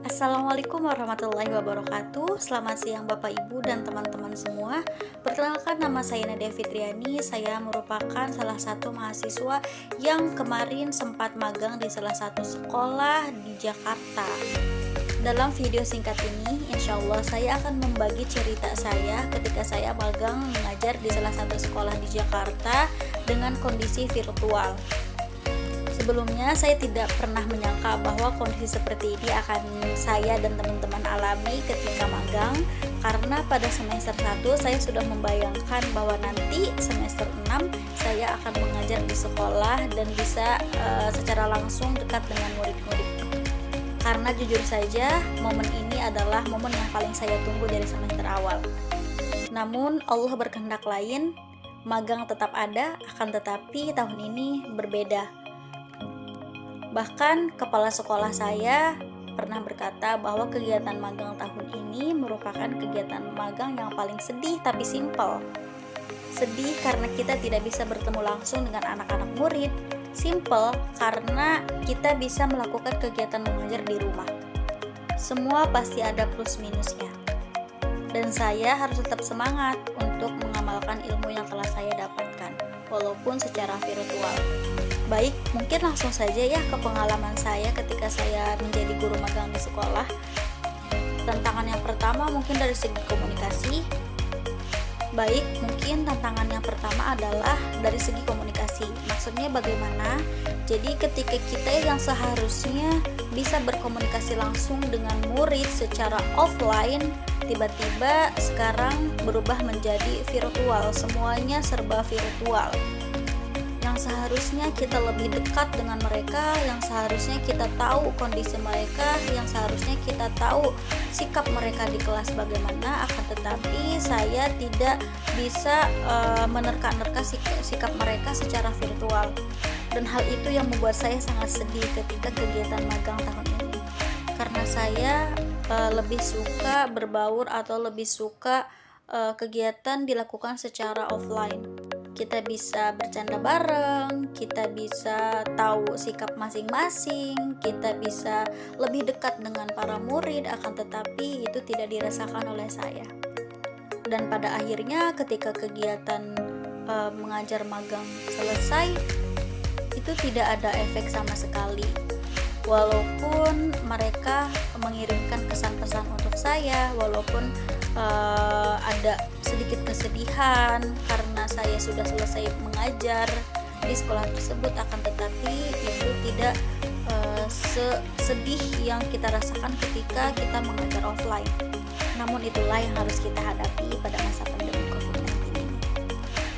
Assalamualaikum warahmatullahi wabarakatuh. Selamat siang Bapak Ibu dan teman-teman semua. Perkenalkan, nama saya Nadia Fitriani. Saya merupakan salah satu mahasiswa yang kemarin sempat magang di salah satu sekolah di Jakarta. Dalam video singkat ini, insya Allah saya akan membagi cerita saya ketika saya magang mengajar di salah satu sekolah di Jakarta dengan kondisi virtual. Sebelumnya saya tidak pernah menyangka bahwa kondisi seperti ini akan saya dan teman-teman alami ketika magang, karena pada semester 1 saya sudah membayangkan bahwa nanti semester 6 saya akan mengajar di sekolah dan bisa secara langsung dekat dengan murid-murid. Karena jujur saja momen ini adalah momen yang paling saya tunggu dari semester awal. Namun Allah berkehendak lain, magang tetap ada, akan tetapi tahun ini berbeda. Bahkan kepala sekolah saya pernah berkata bahwa kegiatan magang tahun ini merupakan kegiatan magang yang paling sedih tapi simpel. Sedih karena kita tidak bisa bertemu langsung dengan anak-anak murid. Simple karena kita bisa melakukan kegiatan mengajar di rumah. Semua pasti ada plus minusnya. Dan saya harus tetap semangat untuk mengamalkan ilmu yang telah saya dapatkan, walaupun secara virtual. Baik, mungkin langsung saja ya ke pengalaman saya ketika saya menjadi guru magang di sekolah. Tantangan yang pertama mungkin dari segi komunikasi. Baik, mungkin tantangan yang pertama adalah dari segi komunikasi. Maksudnya bagaimana? Jadi ketika kita yang seharusnya bisa berkomunikasi langsung dengan murid secara offline, tiba-tiba sekarang berubah menjadi virtual. Semuanya serba virtual. Yang seharusnya kita lebih dekat dengan mereka, yang seharusnya kita tahu kondisi mereka, yang seharusnya kita tahu sikap mereka di kelas bagaimana, akan tetapi saya tidak bisa menerka-nerka sikap mereka secara virtual. Dan hal itu yang membuat saya sangat sedih ketika kegiatan magang tahun ini, karena saya lebih suka berbaur atau lebih suka kegiatan dilakukan secara offline. Kita bisa bercanda bareng, kita bisa tahu sikap masing-masing, kita bisa lebih dekat dengan para murid, akan tetapi itu tidak dirasakan oleh saya. Dan pada akhirnya ketika kegiatan mengajar magang selesai, itu tidak ada efek sama sekali. Walaupun mereka mengirimkan pesan-pesan untuk saya, walaupun ada sedikit kesedihan karena saya sudah selesai mengajar di sekolah tersebut, akan tetapi itu tidak sesedih yang kita rasakan ketika kita mengajar offline. Namun itulah yang harus kita hadapi pada masa pandemi COVID-19 ini.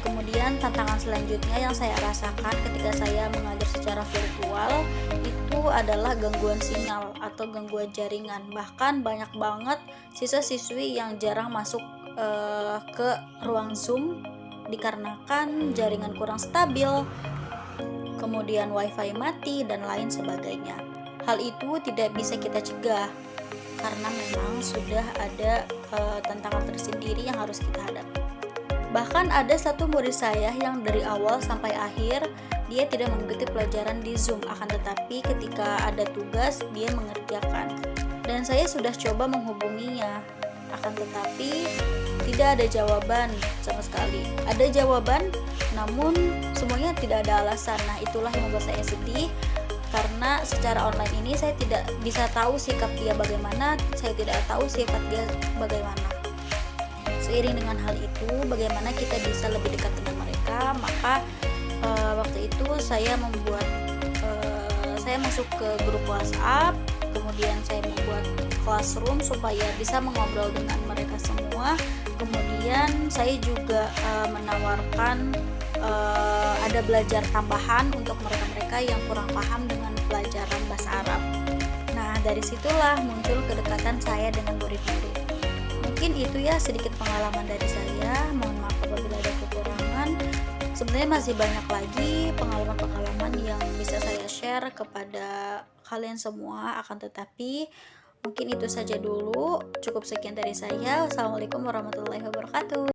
Kemudian tantangan selanjutnya yang saya rasakan ketika saya mengajar secara virtual itu adalah gangguan sinyal atau gangguan jaringan. Bahkan banyak banget siswa-siswi yang jarang masuk ke ruang Zoom dikarenakan jaringan kurang stabil, kemudian wifi mati dan lain sebagainya. Hal itu tidak bisa kita cegah karena memang sudah ada tantangan tersendiri yang harus kita hadapi. Bahkan ada satu murid saya yang dari awal sampai akhir dia tidak mengikuti pelajaran di Zoom, akan tetapi ketika ada tugas dia mengerjakan. Dan saya sudah coba menghubunginya, akan tetapi tidak ada jawaban sama sekali. Ada jawaban, namun semuanya tidak ada alasan. Nah, itulah yang membuat saya sedih, karena secara online ini saya tidak bisa tahu sikap dia bagaimana, saya tidak tahu sifat dia bagaimana. Seiring dengan hal itu, bagaimana kita bisa lebih dekat dengan mereka, maka waktu itu saya masuk ke grup WhatsApp, kemudian saya membuat classroom supaya bisa mengobrol dengan mereka semua. Kemudian saya juga menawarkan ada belajar tambahan untuk mereka-mereka yang kurang paham dengan pelajaran bahasa Arab. Nah, dari situlah muncul kedekatan saya dengan murid-murid. Mungkin itu ya sedikit pengalaman dari saya. Mohon maaf apabila ada kekurangan. Sebenarnya masih banyak lagi pengalaman-pengalaman yang bisa saya share kepada kalian semua, akan tetapi mungkin itu saja dulu. Cukup sekian dari saya. Wassalamualaikum warahmatullahi wabarakatuh.